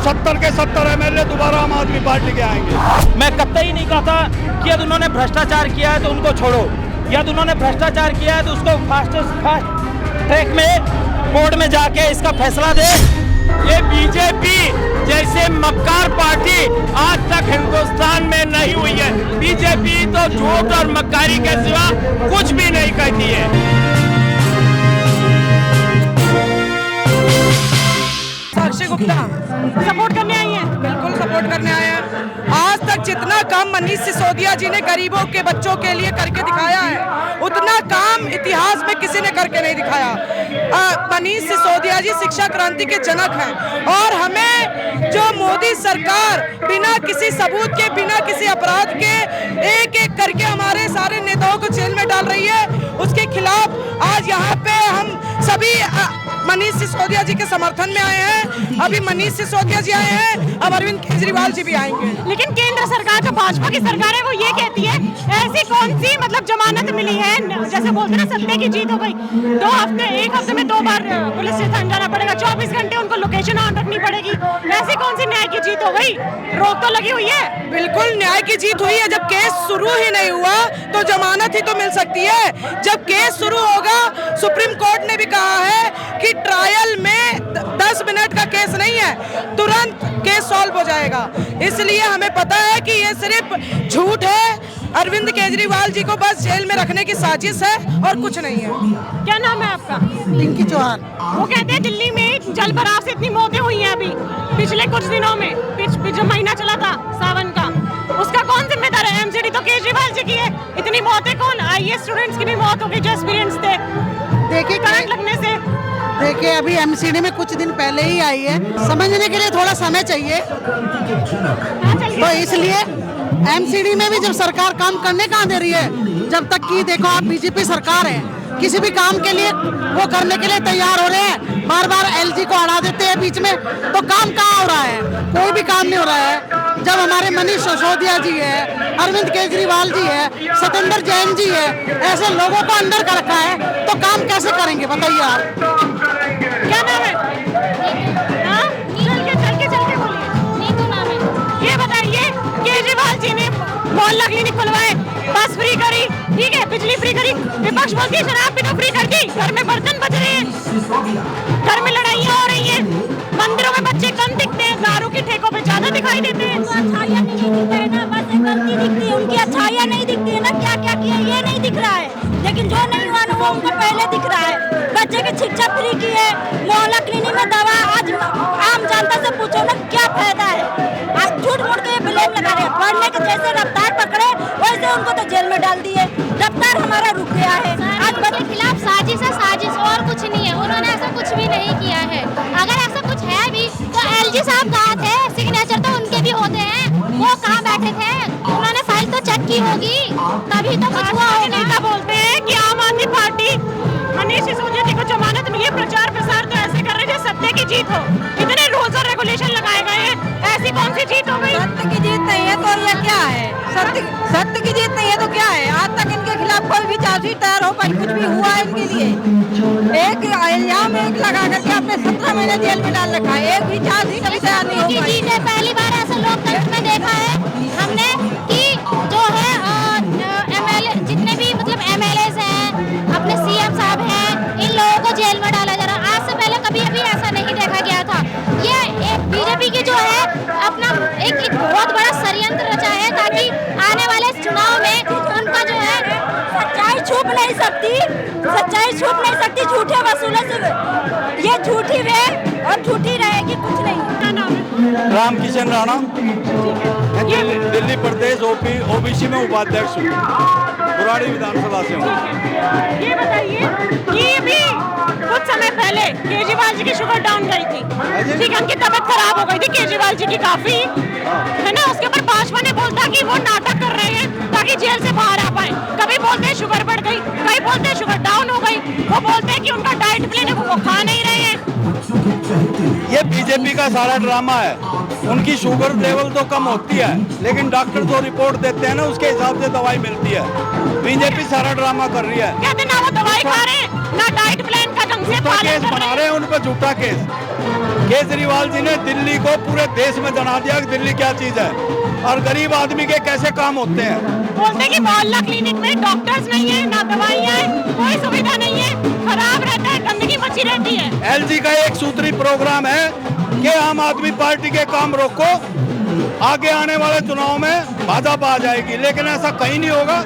70 के 70 MLA दोबारा आम आदमी पार्टी के आएंगे। मैं कतई नहीं कहता कि यदि उन्होंने भ्रष्टाचार किया है तो उनको छोड़ो, यदि उन्होंने भ्रष्टाचार किया है तो उसको फास्ट ट्रैक में कोर्ट में जाके इसका फैसला दे। ये बीजेपी जैसे मक्कार पार्टी आज तक हिंदुस्तान में नहीं हुई है। बीजेपी तो झूठ और मक्कारी के सिवा कुछ भी नहीं कहती है। साक्षी गुप्ता सपोर्ट करने आई हैं। बिल्कुल सपोर्ट करने आए हैं। आज तक जितना काम मनीष सिसोदिया जी ने गरीबों के बच्चों के लिए करके दिखाया है, उतना काम इतिहास में किसी ने करके नहीं दिखाया। मनीष सिसोदिया जी शिक्षा क्रांति के जनक हैं और हमें जो मोदी सरकार बिना किसी सबूत के, बिना किसी अपराध के एक एक करके हमारे सारे नेताओं को जेल में डाल रही है, उसके खिलाफ आज यहाँ पे हम सभी मनीष सिसोदिया जी के समर्थन में आए हैं। अभी मनीष सिसोदिया जी आए हैं, अब अरविंद केजरीवाल जी भी आएंगे। लेकिन केंद्र सरकार जो भाजपा की सरकार है वो ये कहती है ऐसी कौन सी मतलब जमानत मिली है, जैसे बोलते हैं ना सत्य की जीत हो गई। 2 हफ्ते, 1 हफ्ते में 2 बार पुलिस स्टेशन जाना पड़ेगा, 24 घंटे उनको लोकेशन ऑन रखनी पड़ेगी। ऐसी कौन सी न्याय की जीत हो गई? रोक तो लगी हुई है। बिल्कुल न्याय की जीत हुई है। जब केस शुरू ही नहीं हुआ तो जमानत ही तो मिल सकती है। जब केस शुरू होगा, सुप्रीम कोर्ट ने भी कहा है कि ट्रायल में 10 मिनट का केस नहीं है, तुरंत केस सॉल्व हो जाएगा। इसलिए हमें पता है कि ये सिर्फ झूठ है। अरविंद केजरीवाल जी को बस जेल में रखने की साजिश है और कुछ नहीं है। क्या नाम है आपका? पिंकी चौहान। वो कहते हैं दिल्ली में जल भराव से इतनी मौतें हुई हैं अभी पिछले कुछ दिनों में, जो महीना चला था सावन का, उसका कौन जिम्मेदार है? एमसीडी तो केजरीवाल जी की है। इतनी मौतें कौन? आईएएस स्टूडेंट्स की भी मौत हो गई जो एक्सपीरियंस थे देखिए करंट लगने से। देखिए अभी एमसीडी में कुछ दिन पहले ही आई है, समझने के लिए थोड़ा समय चाहिए। तो इसलिए एमसीडी में भी जब सरकार काम करने कहाँ दे रही है, जब तक कि देखो आप बीजेपी सरकार है, किसी भी काम के लिए वो करने के लिए तैयार हो रहे हैं। बार बार एलजी को हटा देते हैं बीच में, तो काम कहाँ हो रहा है? कोई भी काम नहीं हो रहा है। जब हमारे मनीष सिसोदिया जी है, अरविंद केजरीवाल जी है, सत्येंद्र जैन जी है, ऐसे लोगों को अंदर कर रखा है, तो काम कैसे करेंगे बताइए आप? क्या नाम है? हाँ? चल के बोलिए। नीतू नाम है। ये बताइए, केजरीवाल जी ने मोहल्ला क्लिनिक खुलवाए, बस फ्री करी, ठीक है, बिजली फ्री करी, विपक्ष बोलती है शराब भी तो फ्री कर दी, घर में बर्तन बच रहे हैं, घर में लड़ाइयाँ हो रही हैं, मंदिरों में बच्चे कम दिखते हैं, दारू की ठेकों पे ज्यादा दिखाई देते हैं। अच्छाइयाँ नहीं दिखती है ना, बस गलती दिखती है, उनकी अच्छाइयाँ नहीं दिखती है ना, क्या क्या किया ये नहीं दिख रहा है। लेकिन जो नहीं हुआ ना वो उनको पहले दिख रहा है। बच्चे की शिक्षा फ्री की है, मोहल्ला क्लिनिक में दवा, आज आम जनता से पूछो ना क्या फायदा है। आप झूठ मूठ के ब्लेम लगा रहे हैं। पढ़ने के जैसे रफ्तार पकड़े वैसे उनको तो जेल में डाल दिए। रफ्तार हमारा रुक गया है। आज बच्चे के खिलाफ साजिश है, साजिश और कुछ नहीं है। उन्होंने ऐसा कुछ भी नहीं किया है। अगर ऐसा कुछ है भी तो एलजी साहब कहाँ थे? सिग्नेचर तो उनके भी होते हैं, वो कहाँ बैठे थे? उन्होंने फाइल तो चेक की होगी, तभी तो कुछ हुआ होगा। नेता बोलते हैं कि आम आदमी पार्टी मनीष सिसोदिया जी को जमानत मिली है, प्रचार प्रसार तो ऐसे कर रहे हैं जैसे सत्य की जीत हो। इतने रूल्स और रेगुलेशन लगाए गए हैं, ऐसी कौन सी जीत हो गई? सत्य की जीत नहीं है तो ये क्या है? सत्य की जीत नहीं है तो क्या है? आज तक इनके खिलाफ कोई भी चार्जशीट तैयार हो पाई, कुछ भी हुआ है इनके लिए? एक इल्जाम एक लगा करके आपने 17 महीने जेल में डाल रखा है, एक भी चार्जशीट अभी तैयार नहीं हो पाई। जीत है, पहली बार ऐसा लोकतंत्र में देखा है हमने कि जो है एमएलए जितने भी मतलब एमएलएज हैं, अपने सीएम साहब हैं, इन लोगों को जेल में डाला जा रहा है। आज से पहले कभी अभी ऐसा नहीं देखा गया था। ये बीजेपी की जो है अपना एक बहुत बड़ा षड्यंत्र रचा है ताकि आने वाले चुनाव में उनका जो है सच्चाई छुप नहीं सकती, सच्चाई छुप नहीं सकती झूठे वसूलों से। ये झूठी है और झूठी रहेगी, कुछ नहीं। रामकिशन राणा, दिल्ली प्रदेश ओबीसी में उपाध्यक्ष हूँ, बुराड़ी विधानसभा से हूँ। ये बताइए कि अभी कुछ समय पहले केजरीवाल जी की शुगर डाउन गई थी, ठीक है, उनकी तबीयत खराब हो गई थी केजरीवाल जी की काफी, है ना। उसके ऊपर भाजपा ने बोलता कि वो नाटक कर रहे हैं ताकि जेल से बाहर आ पाए। कभी बोलते हैं शुगर बढ़ गई, कभी बोलते हैं शुगर डाउन हो गई, वो बोलते हैं कि उनका डाइट प्लान है वो खा नहीं रहे हैं। ये बीजेपी का सारा ड्रामा है। उनकी शुगर लेवल तो कम होती है, लेकिन डॉक्टर जो रिपोर्ट देते हैं ना उसके हिसाब से दवाई मिलती है। बीजेपी सारा ड्रामा कर रही है। कहते ना वो दवाई खा रहे हैं, ना डाइट प्लान का ढंग से झूठा पालन केस कर बना रहे रहे हैं उन पर, झूठा केस। केजरीवाल जी ने दिल्ली को पूरे देश में जना दिया कि दिल्ली क्या चीज है और गरीब आदमी के कैसे काम होते हैं। बोलते हैं कि मोहल्ला क्लिनिक में डॉक्टर्स नहीं है, ना दवाइयाँ है, कोई सुविधा नहीं है, खराब रहता है, गंदगी मची रहती है। एलजी का एक सूत्री प्रोग्राम है कि आम आदमी पार्टी के काम रोको, आगे आने वाले चुनाव में भाजपा आ जाएगी, लेकिन ऐसा कहीं नहीं होगा।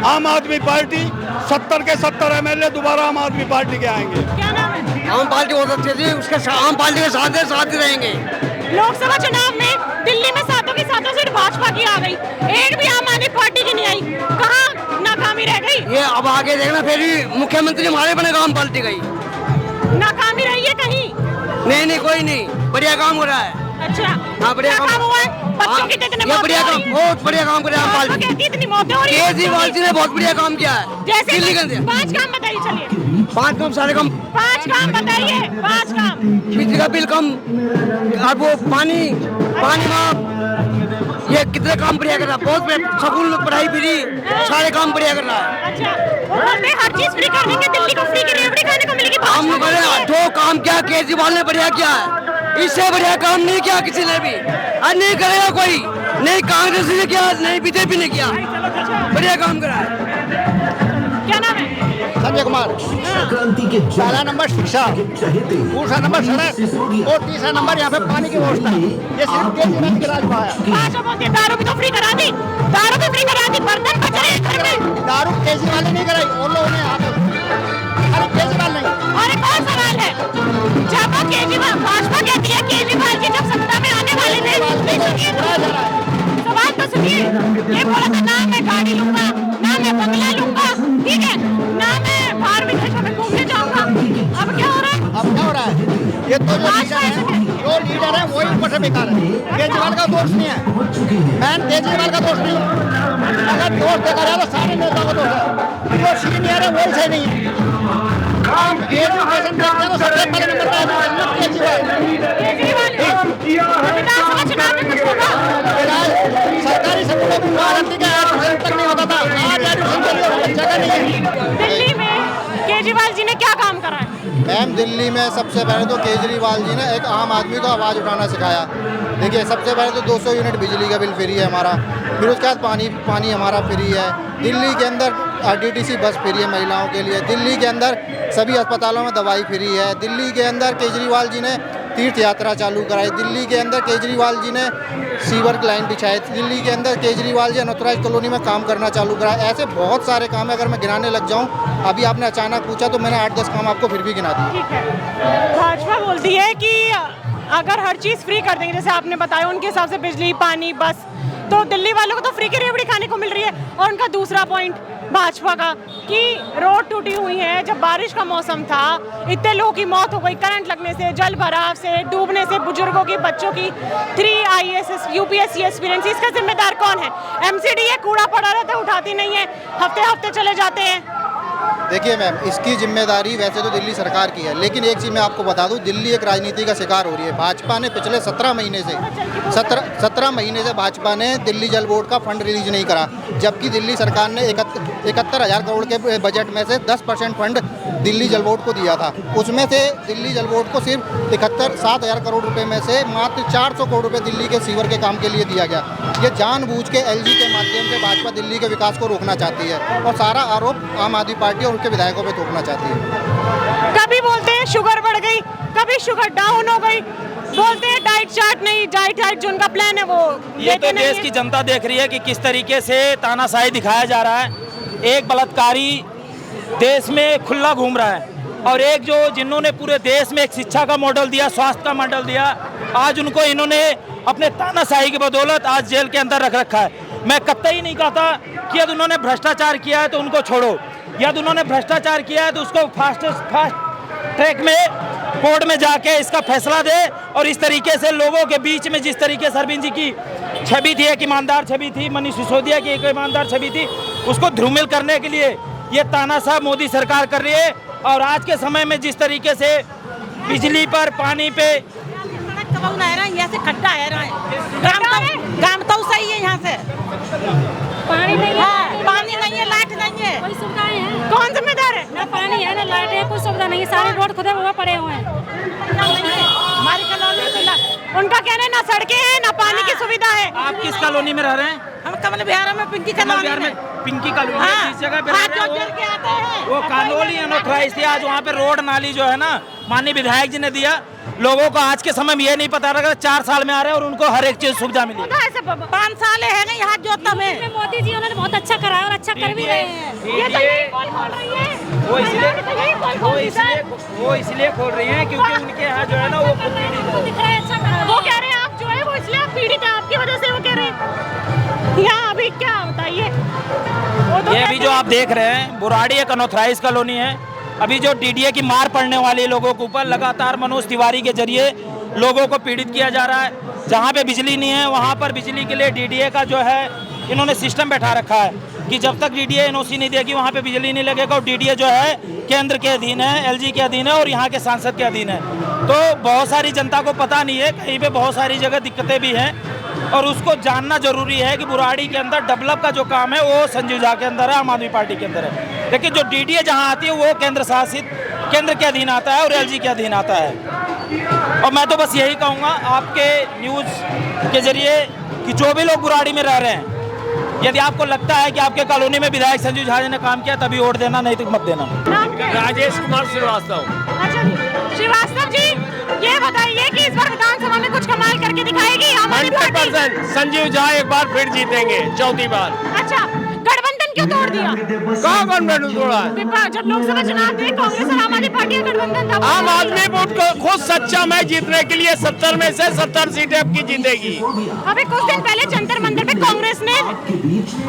आम आदमी पार्टी 70 के 70 एमएलए दोबारा आम आदमी पार्टी के आएंगे। क्या नाम है? आम पार्टी बहुत अच्छी थी, उसके आम पार्टी के साथ ही रहेंगे। लोकसभा चुनाव में दिल्ली में सातों की सातों सीट भाजपा की आ गई, एक भी आम आदमी पार्टी की नहीं आई, कहाँ नाकामी रह गई? ये अब आगे देखना, फिर भी मुख्यमंत्री हमारे बनेगा आम पार्टी का ही। नाकामी रही है कहीं? नहीं, कोई नहीं, बढ़िया काम हो रहा है। अच्छा, हाँ, बढ़िया क्या काम हुआ है? बच्चों की कितने मौतें बढ़िया हो काम, रही हैं? बहुत बढ़िया काम कर रहे हैं आम भाजपा पार्टी। कहती इतनी मौतें हो रही हैं। केजरीवाल जी ने बहुत बढ़िया काम किया है जैसे दिल्ली के अंदर। 5 काम बताइए, चलिए 5 काम, सारे काम। 5 काम बताइए, 5 काम। बिजली का बिल कम, और वो पानी माफ, ये कितने काम बढ़िया कर रहा है। बहुत स्कूल में पढ़ाई फ्री, सारे काम बढ़िया कर रहा है। अच्छा, वो बोलते हैं हर चीज फ्री कर देंगे, दिल्ली को फ्री की रेवड़ी खाने को मिलेगी। हम भाजपा बड़े बोलती है। जो काम किया केजरीवाल ने बढ़िया किया है, इससे बढ़िया काम नहीं किया किसी ने भी, और नहीं करेगा कोई, नहीं कांग्रेस ने किया, नहीं बीजेपी ने किया, बढ़िया काम करा है। क्या नाम है? संजय कुमार। पहला नंबर शिक्षा, दूसरा नंबर सड़क और तीसरा नंबर यहाँ पे पानी की व्यवस्था। ये सिर्फ केजरीवाल के राज में आया। भाजपा बोलती है दारू भी तो फ्री करा दी, दारू भी फ्री करा दी, बर्तन बच रहे हैं घर में। दारू केजरीवाल ने नहीं कराई, और लोगों ने यहाँ पे, अरे केजरीवाल नहीं। और एक और सवाल है, जब केजरीवाल, भाजपा कहती है केजरीवाल जी जब सत्ता में आने वाले थे, सवाल तो सुनिए, ये बोला था ना मैं गाड़ी लूंगा, ना मैं बंगला लूंगा, ठीक है, ना मैं बाहर विदेशों में घूमने जाऊंगा। अब क्या हो रहा है? अब क्या हो रहा है? ये तो जो लीडर है वही ऊपर से बेकार है। केजरीवाल का दोष नहीं है, मैन केजरीवाल का दोष नहीं है। अगर दोष देखा जाए तो सारे नेताओं का दोष है। जो सीनियर है वही सही नहीं है। हम एजुकेशन देखते हैं तो सबसे पहले नंबर पर है केजरीवाल। विधानसभा चुनाव में कुछ होगा? सरकारी स्कूलों में आरती का एडमिशन तक नहीं होता था, आज एडमिशन के लिए जगह नहीं है। दिल्ली में केजरीवाल जी ने क्या काम करा है? मैम, दिल्ली में सबसे पहले तो केजरीवाल जी ने एक आम आदमी को आवाज़ उठाना सिखाया। देखिए, सबसे पहले तो 200 यूनिट बिजली का बिल फ्री है हमारा, फिर उसके बाद पानी हमारा फ्री है। दिल्ली के अंदर DTC बस फ्री है महिलाओं के लिए। दिल्ली के अंदर सभी अस्पतालों में दवाई फ्री है। दिल्ली के अंदर केजरीवाल जी ने तीर्थ यात्रा चालू कराई। दिल्ली के अंदर केजरीवाल जी ने सीवर लाइन बिछाई। दिल्ली के अंदर केजरीवाल जी अनॉथराइज कॉलोनी में काम करना चालू कराया। ऐसे बहुत सारे काम है, अगर मैं गिनाने लग जाऊं, अभी आपने अचानक पूछा तो मैंने 8-10 काम आपको फिर भी गिना दिए। ठीक है, भाजपा बोलती है कि अगर हर चीज़ फ्री कर देंगे, जैसे आपने बताया, उनके हिसाब से बिजली, पानी, बस, तो दिल्ली वालों को तो फ्री की रेवड़ी खाने को मिल रही है। और उनका दूसरा पॉइंट भाजपा का कि रोड टूटी हुई है, जब बारिश का मौसम था इतने लोगों की मौत हो गई, करंट लगने से, जल भराव से, डूबने से, बुजुर्गों की, बच्चों की। 3 IAS UPSC एक्सपीरियंस, इसका जिम्मेदार कौन है? MCD है, कूड़ा पड़ा रहता है, उठाती नहीं है, हफ्ते हफ्ते चले जाते हैं। देखिए मैम, इसकी जिम्मेदारी वैसे तो दिल्ली सरकार की है, लेकिन एक चीज़ मैं आपको बता दूं, दिल्ली एक राजनीति का शिकार हो रही है। भाजपा ने पिछले 17 महीने से भाजपा ने दिल्ली जल बोर्ड का फंड रिलीज नहीं करा, जबकि दिल्ली सरकार ने 71,000 करोड़ के बजट में से 10% फंड दिल्ली जल बोर्ड को दिया था। उसमें से दिल्ली जल बोर्ड को सिर्फ 7,000 करोड़ रुपए में से मात्र 400 करोड़ रुपए दिल्ली के सीवर के काम के लिए दिया गया। ये जानबूझ के LG के माध्यम से भाजपा दिल्ली के विकास को रोकना चाहती है और सारा आरोप आम आदमी पार्टी और उनके विधायकों पे थोपना चाहती है। कभी बोलते हैं शुगर बढ़ गई, कभी शुगर डाउन हो गई, बोलते हैं डाइट चार्ट नहीं, डाइट जो उनका प्लान है वो ये तो देश की जनता देख रही है कि किस तरीके से तानाशाही दिखाया जा रहा है। एक बलात्कारी देश में खुला घूम रहा है और एक जो जिन्होंने पूरे देश में एक शिक्षा का मॉडल दिया, स्वास्थ्य का मॉडल दिया, आज उनको इन्होंने अपने तानाशाही की बदौलत आज जेल के अंदर रख रखा है। मैं कतई नहीं कहता कि यदि उन्होंने भ्रष्टाचार किया है तो उनको छोड़ो, यदि उन्होंने भ्रष्टाचार किया है तो उसको फास्ट ट्रैक में कोर्ट में जाके इसका फैसला दे। और इस तरीके से लोगों के बीच में जिस तरीके से अरविंद जी की छवि थी, एक ईमानदार छवि थी, मनीष सिसोदिया की एक ईमानदार छवि थी, उसको ध्रुमिल करने के लिए ये तानाशाह मोदी सरकार कर रही है। और आज के समय में जिस तरीके से बिजली पर, पानी पे यहाँ से खड्डा है, काम तो सही है, यहाँ से पानी नहीं है, पानी नहीं है, लाइट नहीं है, कोई सुविधाएं हैं? कौन जिम्मेदार है? ना पानी है ना लाइट है, कोई सुविधा नहीं है, सारे रोड खुदे हुए पड़े हुए हैं। हमारी कॉलोनी में उनका कहना है ना सड़कें हैं ना पानी की सुविधा है। आप किस कॉलोनी में रह रहे हैं? हम कमल विहार में पिंकी कमल कॉलोनी विहार में में पिंकी कॉलोनी में हाँ, जिस जगह पे रह हाथ रहे हैं जोड़ जोड़ के आते हैं। वो कॉलोनी अनऑथराइज थी। आज वहाँ पे रोड नाली जो है ना माननीय विधायक जी ने दिया। लोगों को आज के समय में ये नहीं पता रहा 4 साल में आ रहे हैं और उनको हर एक चीज सुविधा मिली। 5 साल है ना यहाँ जोता में मोदी जी उन्होंने बहुत अच्छा कराया और अच्छा कर भी रहे हैं। ये तो यही बोल रही है। वो इसलिए खोल रही हैं क्योंकि उनके यहाँ जो है ना वो दिख रहा है अच्छा करा। वो कह रहे हैं आप जो है वो इसलिए आप पीड़ित हैं, आपकी वजह से वो कह रहे हैं। यहाँ अभी क्या बताइए, ये अभी जो आप देख रहे हैं बुराड़ी एक अनऑथराइज कॉलोनी है। अभी जो डीडीए की मार पड़ने वाले लोगों के ऊपर लगातार मनोज तिवारी के जरिए लोगों को पीड़ित किया जा रहा है। जहाँ पे बिजली नहीं है वहाँ पर बिजली के लिए डीडीए का जो है इन्होंने सिस्टम बैठा रखा है कि जब तक डीडीए एनओसी नहीं देगी वहाँ पे बिजली नहीं लगेगा। और डीडीए जो है केंद्र के अधीन है, एलजी के अधीन है और यहाँ के सांसद के अधीन है। तो बहुत सारी जनता को पता नहीं है, कहीं पे बहुत सारी जगह दिक्कतें भी हैं और उसको जानना जरूरी है कि बुराड़ी के अंदर डेवलप का जो काम है वो संजीव झा के अंदर है, आम आदमी पार्टी के अंदर है। लेकिन जो डीडीए जहाँ आती है वो केंद्र शासित, केंद्र के अधीन आता है और एलजी के अधीन आता है। और मैं तो बस यही कहूँगा आपके न्यूज़ के जरिए कि जो भी लोग बुराड़ी में रह रहे हैं, यदि आपको लगता है कि आपके कॉलोनी में विधायक संजीव झा ने काम किया तभी वोट देना, नहीं तो मत देना। राजेश कुमार श्रीवास्तव। अच्छा श्रीवास्तव जी, ये बताइए कि इस बार विधानसभा में कुछ कमाल करके दिखाएगी आम आदमी पार्टी? 100% संजीव झा एक बार फिर जीतेंगे, चौथी बार। अच्छा, गठबंधन क्यों तोड़ दिया? कहाँ गठबंधन तोड़ा है? जब लोकसभा चुनाव थे कांग्रेस और आम आदमी पार्टी का गठबंधन था। आम आदमी वोट को खुद सच्चा मैं जीतने के लिए 70 में से 70 सीटें आपकी जीतेगी। अभी कुछ दिन पहले जंतर मंदिर पे कांग्रेस ने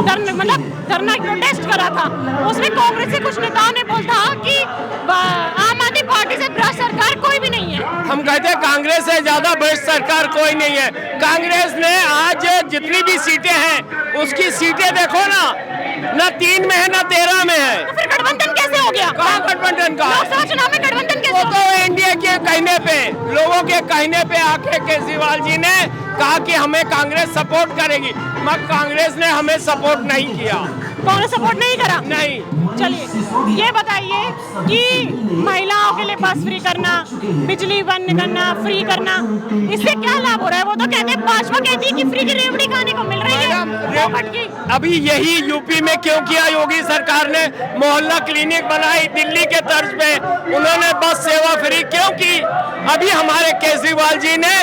धरना प्रोटेस्ट करा था। उसमें कांग्रेस के कुछ नेताओं ने बोला कि आम आदमी पार्टी से भ्रष्ट सरकार कोई भी नहीं है। हम कहते हैं कांग्रेस से ज्यादा भ्रष्ट सरकार कोई नहीं है। कांग्रेस ने आज जितनी भी सीटें हैं उसकी सीटें देखो ना 3 में है ना 13 में है। तो फिर गठबंधन कैसे हो गया? कहाँ गठबंधन का? लोकसभा चुनाव में गठबंधन कैसे? वो तो एनडीए के कहने पे, लोगों के कहने पे आके केजरीवाल जी ने कहा कि हमें कांग्रेस सपोर्ट करेगी, मगर कांग्रेस ने हमें सपोर्ट नहीं किया। कांग्रेस सपोर्ट नहीं करा? नहीं। चलिए ये बताइए कि महिलाओं के लिए बस फ्री करना, बिजली बंद करना, फ्री करना, इससे क्या लाभ हो रहा है? वो तो कहते हैं, भाजपा कहती है कि फ्री की रेवड़ी खाने को मिल रही है। अभी यही यूपी में क्यों किया? योगी सरकार ने मोहल्ला क्लिनिक बनाई दिल्ली के तर्ज पे, उन्होंने बस सेवा फ्री क्यों की? अभी हमारे केजरीवाल जी ने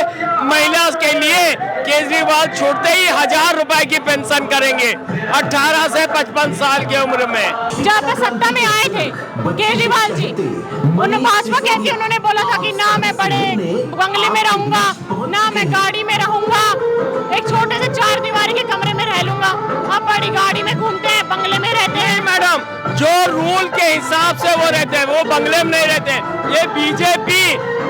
महिला के लिए केजरीवाल छोड़ते ही 1000 रुपए की पेंशन करेंगे 18 से 55 साल की उम्र में। जब सत्ता में आए थे केजरीवाल जी, भाजपा कहती है, उन्होंने बोला था कि ना मैं बड़े बंगले में रहूंगा, ना मैं गाड़ी में रहूंगा, एक छोटे से 4 दीवारी के कमरे में रह लूंगा। अब बड़ी गाड़ी में घूमते हैं, बंगले में रहते हैं। मैडम, जो रूल के हिसाब से वो रहते हैं, वो बंगले में नहीं रहते। ये बीजेपी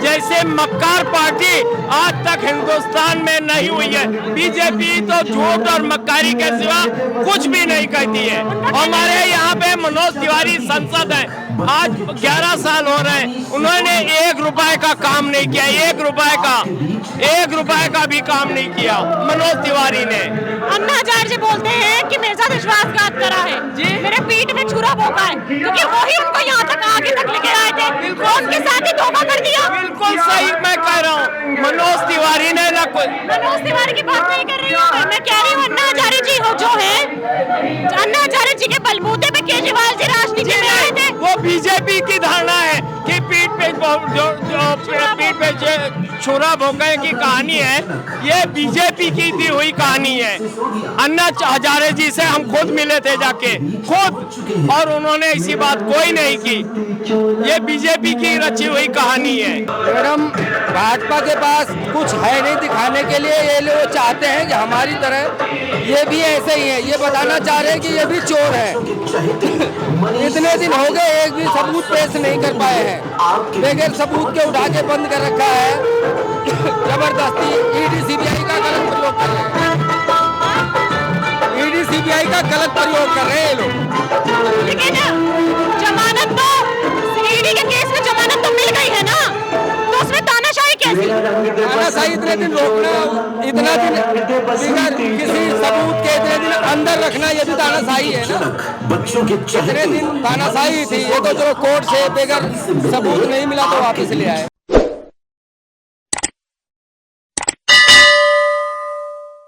जैसे मक्कार पार्टी आज तक हिंदुस्तान में नहीं हुई है। बीजेपी तो झूठ और मक्कारी के सिवा कुछ भी नहीं कहती है। हमारे यहाँ पे मनोज तिवारी सांसद है, आज 11 साल हो रहे हैं, उन्होंने 1 रुपए का काम नहीं किया। 1 रुपए का भी काम नहीं किया मनोज तिवारी ने। अन्ना हजारे जी बोलते हैं कि मेरे साथ विश्वासघात करा है जी, मेरे पीठ में छुरा भोंका है, क्योंकि वही उनको यहाँ तक आगे तक लेके आए थे, उनके साथ ही धोखा कर दिया। बिल्कुल सही मैं कह रहा हूँ, मनोज तिवारी ने ना कोई। मनोज तिवारी की बात नहीं कर रही हूँ मैं, कह रही हूँ अन्ना हजारे जी हो जो है, अन्ना हजारे जी के बलबूते पे केजरीवाल जी राजनीति में आए थे। वो बीजेपी की धारणा है कि पीठ पे छुरा भोंकने की कहानी है, ये बीजेपी की दी हुई कहानी है। अन्ना हजारे जी से हम खुद मिले थे जाके खुद, और उन्होंने ऐसी बात कोई नहीं की। ये बीजेपी की रची हुई कहानी है। मैडम, भाजपा के पास कुछ है नहीं दिखाने के लिए। ये लोग चाहते हैं कि हमारी तरह ये भी ऐसे ही है, ये बताना चाह रहे हैं कि ये भी चोर है। इतने दिन हो गए, एक भी सबूत पेश नहीं कर पाए हैं, बगैर सबूत के उठा के बंद कर रखा है। जबरदस्ती ईडी सीबीआई का गलत प्रयोग कर रहे हैं, ईडी सीबीआई का गलत प्रयोग कर रहे हैं ये लोग। लेकिन जमानत तो ईडी के केस में जमानत तो मिल गई है ना, तो उसमें तानाशाही कैसी? तानाशाही इतने दिन रोकना, इतना दिन बिना किसी सबूत के इतने दिन अंदर रखना ये भी तानाशाही है ना। बच्चों के इतने दिन तानाशाही थी, ये तो चलो कोर्ट से बगैर सबूत नहीं मिला तो वापस ले आए।